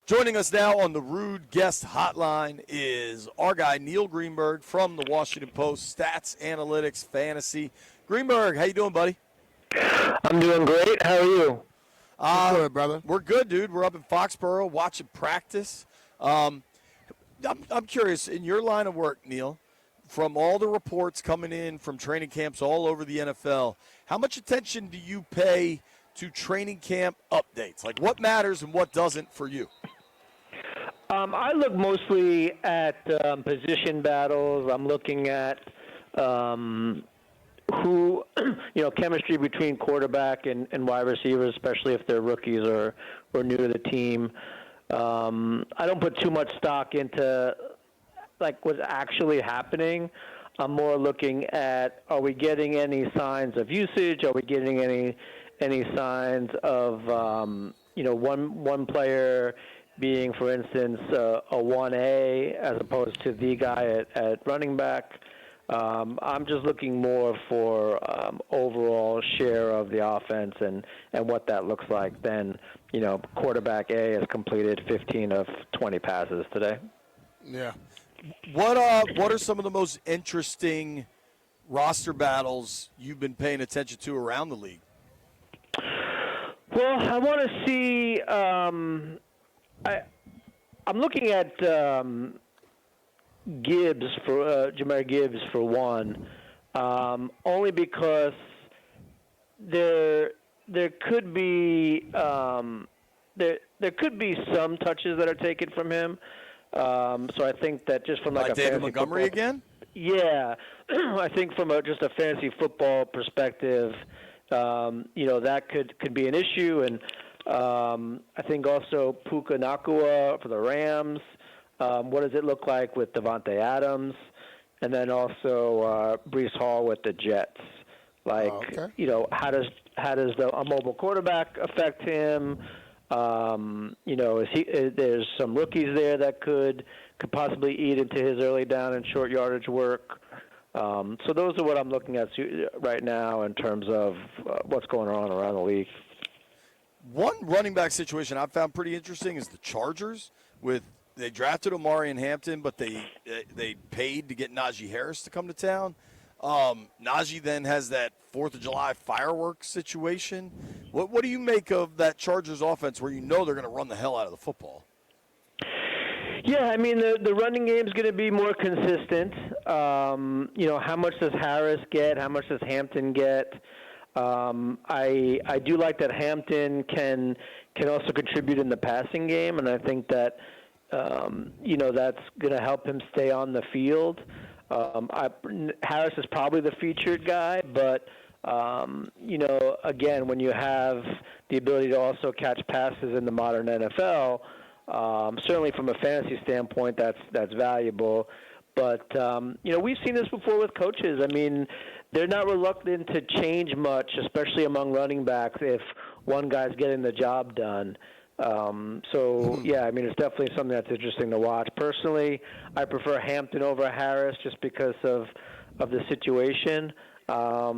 Joining us now on the Rude Guest Hotline is our guy Neil Greenberg from the Washington Post, Stats, Analytics, Fantasy. Greenberg, how you doing, buddy? I'm doing great. How are you? Good, brother. We're good, dude. We're up in Foxborough watching practice. I'm curious, in your line of work, Neil, from all the reports coming in from training camps all over the NFL, how much attention do you pay to training camp updates? Like, what matters and what doesn't for you? I look mostly at position battles. I'm looking at who, chemistry between quarterback and wide receivers, especially if they're rookies or new to the team. I don't put too much stock into like what's actually happening. I'm more looking at, are we getting any signs of usage? Are we getting any signs of one player being, for instance, a 1A as opposed to the guy at running back? I'm just looking more for overall share of the offense and what that looks like than, quarterback A has completed 15 of 20 passes today. Yeah. What are some of the most interesting roster battles you've been paying attention to around the league? Well, I want to see. I'm looking at Gibbs for Jahmyr Gibbs for one, only because there could be there could be some touches that are taken from him. So I think that just from like a David fantasy Montgomery football, again? Yeah, I think from just a fantasy football perspective, that could be an issue, and I think also Puka Nacua for the Rams. What does it look like with Devontae Adams, and then also Breece Hall with the Jets? Like, how does a mobile quarterback affect him? There's some rookies there that could possibly eat into his early down and short yardage work. So those are what I'm looking at right now in terms of what's going on around the league. One running back situation I've found pretty interesting is the Chargers. They drafted Omari in Hampton, but they paid to get Najee Harris to come to town. Najee then has that 4th of July fireworks situation. What do you make of that Chargers offense where they're going to run the hell out of the football? Yeah, I mean, the running game is going to be more consistent. How much does Harris get? How much does Hampton get? I do like that Hampton can also contribute in the passing game, and I think that that's going to help him stay on the field. Harris is probably the featured guy, but again, when you have the ability to also catch passes in the modern NFL, certainly from a fantasy standpoint, that's valuable. But we've seen this before with coaches. I mean, they're not reluctant to change much, especially among running backs, if one guy's getting the job done. Yeah, I mean, it's definitely something that's interesting to watch. Personally, I prefer Hampton over Harris just because of the situation. Yeah, I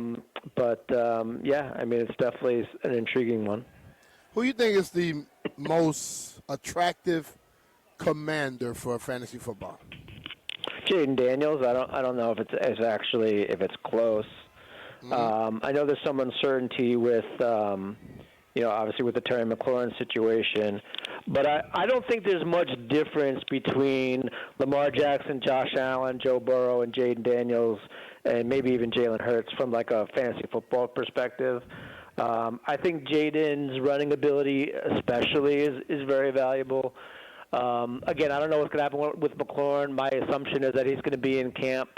mean, it's definitely an intriguing one. Who do you think is the most attractive commander for fantasy football? Jaden Daniels. I don't know if it's close. Mm-hmm. I know there's some uncertainty with obviously with the Terry McLaurin situation, but I don't think there's much difference between Lamar Jackson, Josh Allen, Joe Burrow, and Jaden Daniels, and maybe even Jalen Hurts from like a fantasy football perspective. I think Jaden's running ability especially is very valuable. Again, I don't know what's going to happen with McLaurin. My assumption is that he's going to be in camp.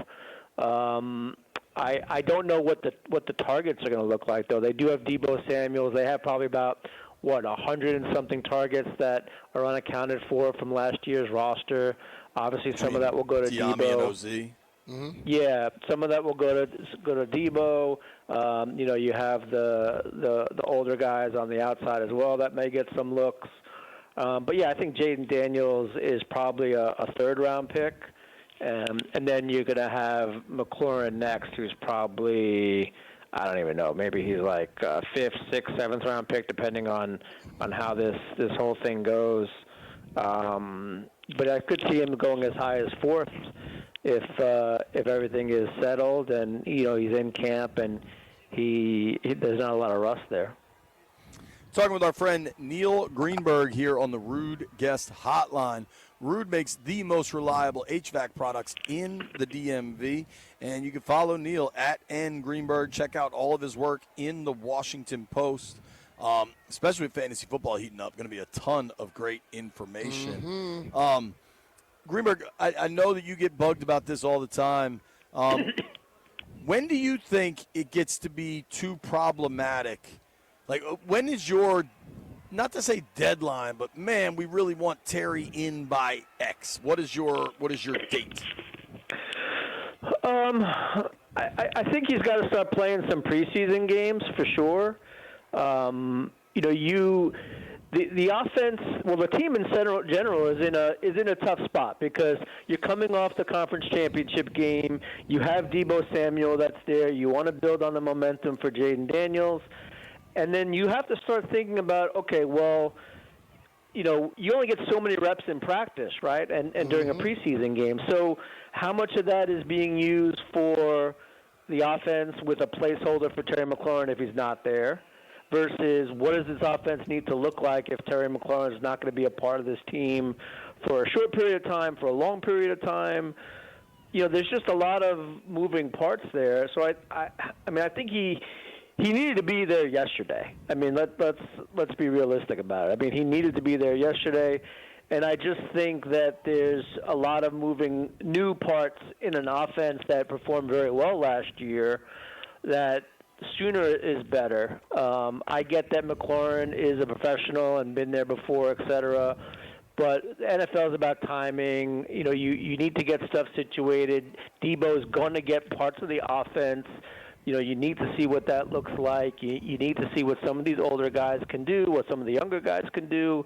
I don't know what the targets are going to look like, though. They do have Deebo Samuels. They have probably about, 100 and something targets that are unaccounted for from last year's roster. Obviously, some of that will go to Deebo. And OZ. Mm-hmm. Yeah, some of that will go to Deebo. You have the older guys on the outside as well that may get some looks. But yeah, I think Jaden Daniels is probably a third-round pick. And then you're going to have McLaurin next, who's probably, I don't even know, maybe he's like fifth, sixth, seventh round pick, depending on how this whole thing goes. But I could see him going as high as fourth if everything is settled and he's in camp and there's not a lot of rust there. Talking with our friend Neil Greenberg here on the Rude Guest Hotline. Rude makes the most reliable HVAC products in the DMV, and you can follow Neil at @ngreenberg. Check out all of his work in the Washington Post, especially with fantasy football heating up. Going to be a ton of great information. Greenberg, I know that you get bugged about this all the time. When do you think it gets to be too problematic? Like, when is your, not to say deadline, but man, we really want Terry in by X. What is your date? I think he's got to start playing some preseason games for sure. The offense, well, the team in general is in a tough spot because you're coming off the conference championship game. You have Deebo Samuel that's there. You want to build on the momentum for Jaden Daniels. And then you have to start thinking about, okay, well, you only get so many reps in practice, right, and during a preseason game. So how much of that is being used for the offense with a placeholder for Terry McLaurin if he's not there versus what does this offense need to look like if Terry McLaurin is not going to be a part of this team for a short period of time, for a long period of time? There's just a lot of moving parts there. So I think he needed to be there yesterday. I mean, let's be realistic about it. I mean, he needed to be there yesterday, and I just think that there's a lot of moving new parts in an offense that performed very well last year that sooner is better. I get that McLaurin is a professional and been there before, et cetera, but the NFL is about timing. You need to get stuff situated. Deebo's going to get parts of the offense. You need to see what that looks like. You need to see what some of these older guys can do, what some of the younger guys can do.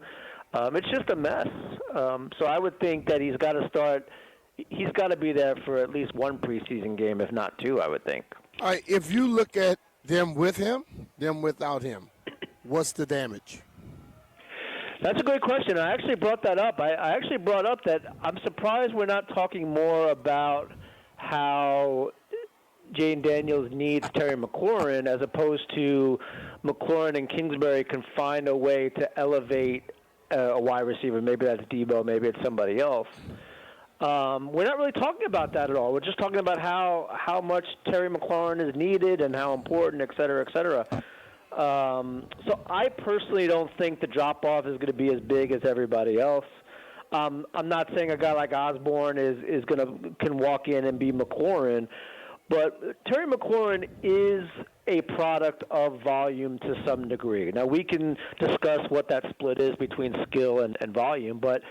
It's just a mess. So I would think that he's got to be there for at least one preseason game, if not two, I would think. All right, if you look at them with him, them without him, what's the damage? That's a great question. I actually brought that up. I actually brought up that I'm surprised we're not talking more about how Jaden Daniels needs Terry McLaurin as opposed to McLaurin and Kingsbury can find a way to elevate a wide receiver. Maybe that's Deebo, maybe it's somebody else. We're not really talking about that at all. We're just talking about how much Terry McLaurin is needed and how important, et cetera, et cetera. So I personally don't think the drop-off is going to be as big as everybody else. I'm not saying a guy like Osborne can walk in and be McLaurin, but Terry McLaurin is a product of volume to some degree. Now, we can discuss what that split is between skill and volume, but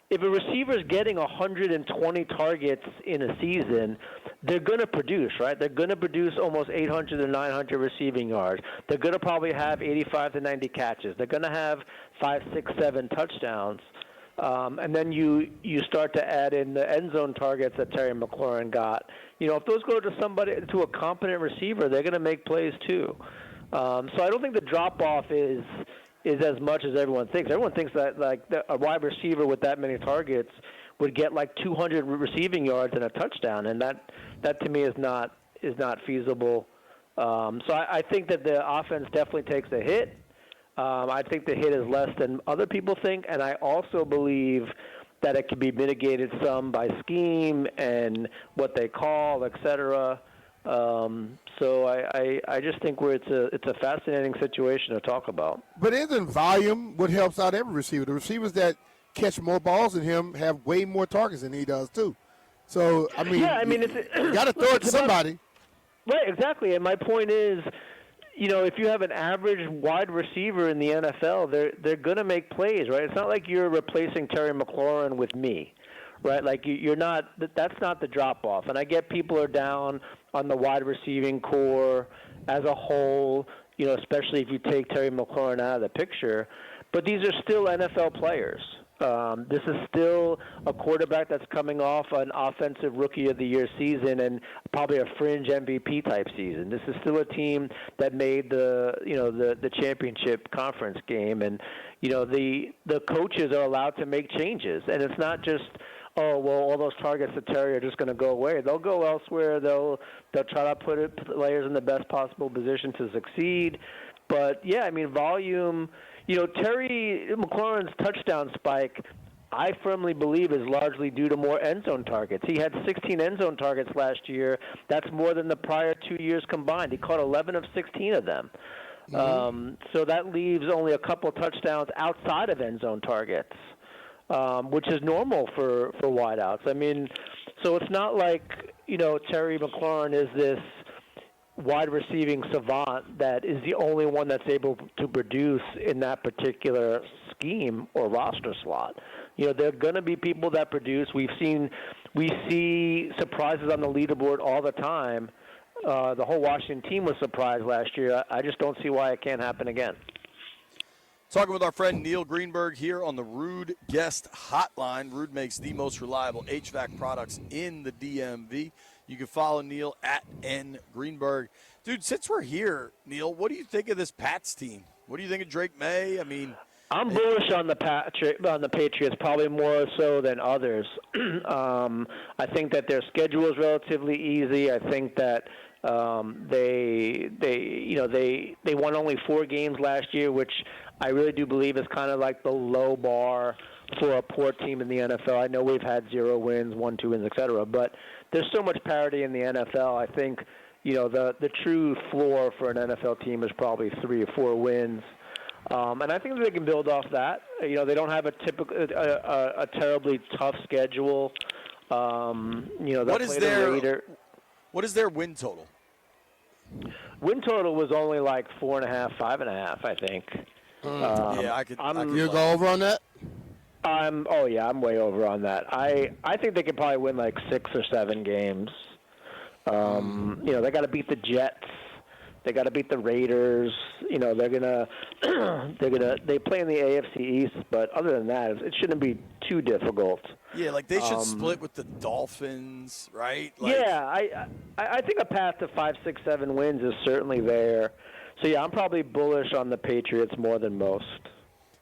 if a receiver is getting 120 targets in a season, they're going to produce, right? They're going to produce almost 800 to 900 receiving yards. They're going to probably have 85 to 90 catches. They're going to have 5, 6, 7 touchdowns. And then you start to add in the end zone targets that Terry McLaurin got. If those go to a competent receiver, they're going to make plays too. So I don't think the drop-off is as much as everyone thinks. Everyone thinks that a wide receiver with that many targets would get like 200 receiving yards and a touchdown, and that to me is not feasible. So I think that the offense definitely takes a hit. I think the hit is less than other people think, and I also believe that it can be mitigated some by scheme and what they call, et cetera. So I just think it's a fascinating situation to talk about. But isn't volume what helps out every receiver? The receivers that catch more balls than him have way more targets than he does too. So you got to throw it to somebody. Right, exactly. And my point is, if you have an average wide receiver in the NFL, they're going to make plays, right? It's not like you're replacing Terry McLaurin with me, right? Like you're not. That's not the drop off. And I get people are down on the wide receiving core as a whole, especially if you take Terry McLaurin out of the picture. But these are still NFL players. This is still a quarterback that's coming off an offensive rookie of the year season and probably a fringe MVP type season. This is still a team that made the championship conference game, and the coaches are allowed to make changes, and it's not just all those targets to Terry are just going to go away. They'll go elsewhere. They'll try to put players in the best possible position to succeed. But yeah, I mean volume. Terry McLaurin's touchdown spike, I firmly believe, is largely due to more end zone targets. He had 16 end zone targets last year. That's more than the prior 2 years combined. He caught 11 of 16 of them. So that leaves only a couple touchdowns outside of end zone targets, which is normal for wideouts. I mean, so it's not like, Terry McLaurin is this wide receiving savant that is the only one that's able to produce in that particular scheme or roster slot. There are going to be people that produce. We see surprises on the leaderboard all the time. The whole Washington team was surprised last year. I just don't see why it can't happen again. Talking with our friend Neil Greenberg here on the Rude Guest Hotline. Rude makes the most reliable HVAC products in the DMV. You can follow Neil at @NGreenberg. Dude, since we're here, Neil, what do you think of this Pats team? What do you think of Drake May? I mean, I'm bullish on the Patriots, probably more so than others. I think that their schedule is relatively easy. I think that they won only 4 games last year, which I really do believe is kind of like the low bar for a poor team in the NFL. I know we've had 0 wins, 1, 2 wins, et cetera, but there's so much parity in the NFL. I think the true floor for an NFL team is probably 3 or 4 wins. And I think that they can build off that. They don't have a terribly tough schedule. What is their win total? Win total was only like 4.5, 5.5, I think. Yeah, I could. You go over on that? I'm way over on that. I think they could probably win like 6 or 7 games. They got to beat the Jets. They got to beat the Raiders. They play in the AFC East, but other than that, it shouldn't be too difficult. Yeah, like they should split with the Dolphins, right? I think a path to 5, 6, 7 wins is certainly there. So yeah, I'm probably bullish on the Patriots more than most.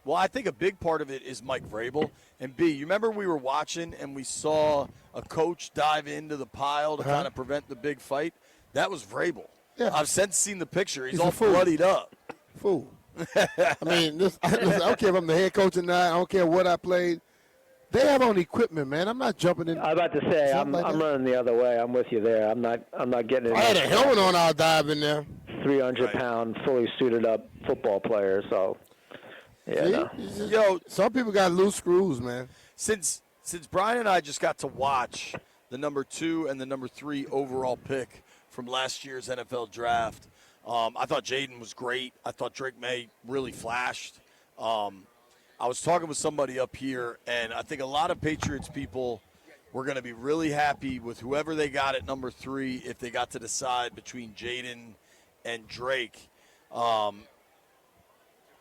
Well, I think a big part of it is Mike Vrabel. And B, you remember we were watching and we saw a coach dive into the pile to kind of prevent the big fight? That was Vrabel. Yeah. I've since seen the picture. He's all bloodied up. Fool. I mean, I don't care if I'm the head coach or not. I don't care what I played. They have on equipment, man. I'm not jumping in. I was about to say, I'm running the other way. I'm with you there. I'm not getting it. I had a helmet on. I'll dive in there. 300-pound, fully suited up football player. So, yeah. Yo, some people got loose screws, man. Since Brian and I just got to watch the number 2 and the number 3 overall pick from last year's NFL draft, I thought Jaden was great. I thought Drake May really flashed. I was talking with somebody up here, and I think a lot of Patriots people were going to be really happy with whoever they got at number 3 if they got to decide between Jaden and Drake.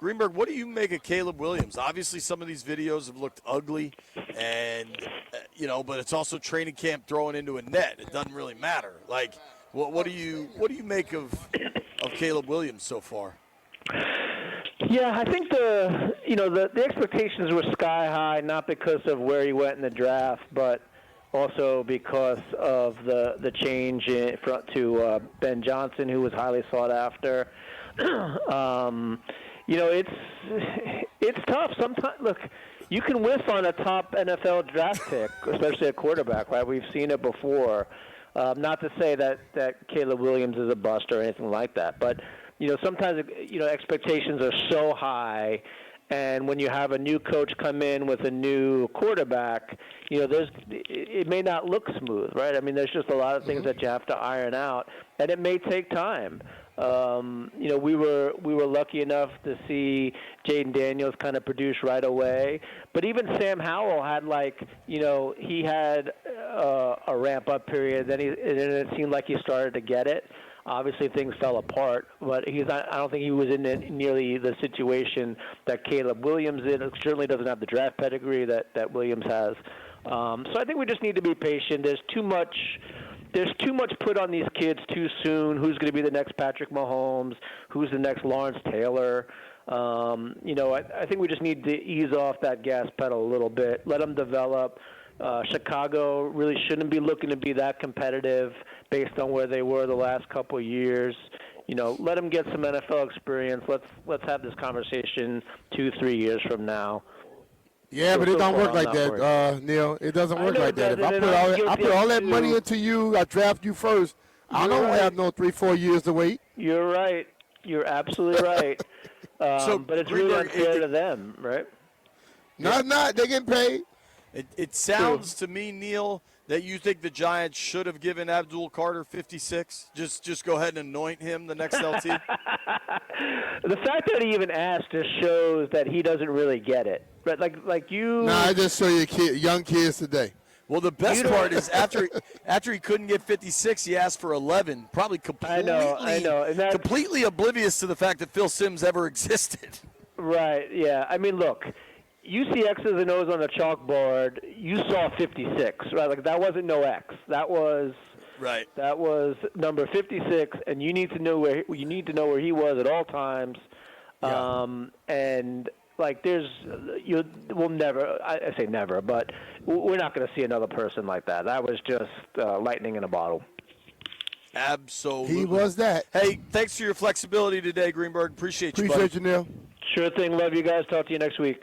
Greenberg, what do you make of Caleb Williams? Obviously, some of these videos have looked ugly, and but it's also training camp throwing into a net. It doesn't really matter. Like, what do you make of Caleb Williams so far? Yeah, I think the expectations were sky high, not because of where he went in the draft, but also because of the change to Ben Johnson, who was highly sought after. It's tough. Sometimes, look, you can whiff on a top NFL draft pick, especially a quarterback, right? We've seen it before. Not to say that Caleb Williams is a bust or anything like that, but sometimes expectations are so high, and when you have a new coach come in with a new quarterback, it may not look smooth, right? I mean, there's just a lot of things that you have to iron out, and it may take time. We were lucky enough to see Jaden Daniels kind of produce right away, but even Sam Howell had he had a ramp up period. Then it seemed like he started to get it. Obviously, things fell apart, but I don't think he was in nearly the situation that Caleb Williams is. It certainly doesn't have the draft pedigree that Williams has. So I think we just need to be patient. There's too much put on these kids too soon. Who's going to be the next Patrick Mahomes? Who's the next Lawrence Taylor? I think we just need to ease off that gas pedal a little bit, let them develop. Chicago really shouldn't be looking to be that competitive based on where they were the last couple of years. Let them get some NFL experience. Let's have this conversation 2-3 years from now. Yeah, but it don't work like that, Neil. It doesn't work like that. If I put all that money into you, I draft you first. I don't have no 3-4 years to wait. You're right. You're absolutely right. But it's really unfair to them, right? No, it's not. They're getting paid. It sounds to me, Neil, that you think the Giants should have given Abdul Carter 56. Just go ahead and anoint him the next LT. The fact that he even asked just shows that he doesn't really get it. But like you. No, I just show you young kids today. Well, the best part is after he couldn't get 56, he asked for 11. Probably completely, I know. And completely oblivious to the fact that Phil Simms ever existed. Right. Yeah. I mean, look. You see X's and O's on the chalkboard. You saw 56, right? Like that wasn't no X. That was right. That was number 56, and you need to know where he was at all times. Yeah. And like we'll never. I say never, but we're not going to see another person like that. That was just lightning in a bottle. Absolutely. He was that. Hey, thanks for your flexibility today, Greenberg. Appreciate you, buddy. Appreciate you, Neil. Sure thing. Love you guys. Talk to you next week.